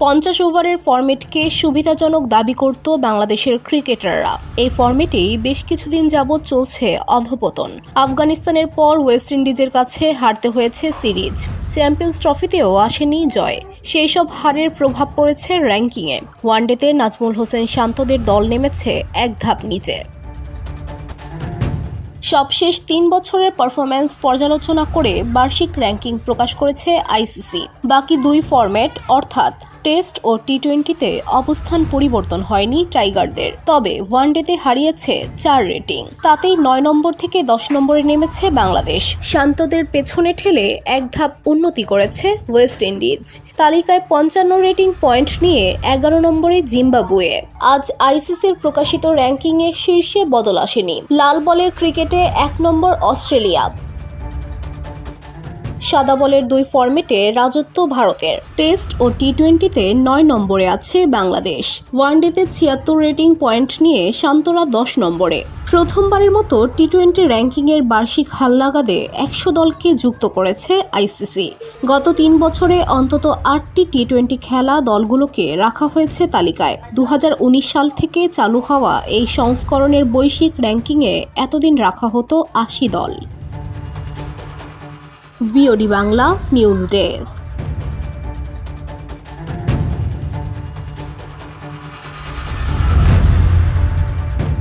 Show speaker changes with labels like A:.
A: 50 ওভারের ফরম্যাটকে সুবিধাজনক দাবি করত বাংলাদেশের ক্রিকেটাররা। এই ফরম্যাটেই বেশ কিছুদিন যাবৎ চলছে অধঃপতন। আফগানিস্তানের পর ওয়েস্ট ইন্ডিজের কাছে হারতে হয়েছে সিরিজ, চ্যাম্পিয়ন্স ট্রফিতেও আসেনি জয়। সেই সব হারের প্রভাব পড়েছে র্যাঙ্কিংয়ে। ওয়ানডেতে নাজমুল হোসেন শান্তদের দল নেমেছে এক ধাপ নিচে। সবশেষ 3 বছরের পারফরম্যান্স পর্যালোচনা করে বার্ষিক র্যাঙ্কিং প্রকাশ করেছে আইসিসি। বাকি 2 ফরম্যাট অর্থাৎ টেস্ট ও টি-20তে অবস্থান পরিবর্তন হয়নি টাইগারদের, তবে ওয়ানডেতে হারিয়েছে 4 রেটিং। তাতেই 9 নম্বর থেকে 10 নম্বরে নেমেছে বাংলাদেশ। শান্তদের পেছনে ঠেলে এক ধাপ উন্নতি করেছে ওয়েস্ট ইন্ডিজ। তালিকায় 55 রেটিং পয়েন্ট নিয়ে 11 নম্বরে জিম্বাবুয়ে। আজ আইসিসির প্রকাশিত র্যাঙ্কিংয়ে শীর্ষে বদল আসেনি। লাল বলের ক্রিকেটে 1 নম্বর অস্ট্রেলিয়া। সাদা বলের 2 ফরম্যাটে রাজত্ব ভারতের। টেস্ট ও টি-20তে 9 নম্বরে আছে বাংলাদেশ। ওয়ানডেতে 76 রেটিং পয়েন্ট নিয়ে শান্তরা 10 নম্বরে। প্রথমবারের মতো টি-20 র্যাঙ্কিংয়ের বার্ষিক হালনাগাদে 100 দলকে যুক্ত করেছে আইসিসি। গত 3 বছরে অন্তত 8টি টি-20 খেলা দলগুলোকে রাখা হয়েছে তালিকায়। 2019 সাল থেকে চালু হওয়া এই সংস্করণের বৈশ্বিক র্যাঙ্কিংয়ে এতদিন রাখা হতো 80 দল। VOD Bangla news desk.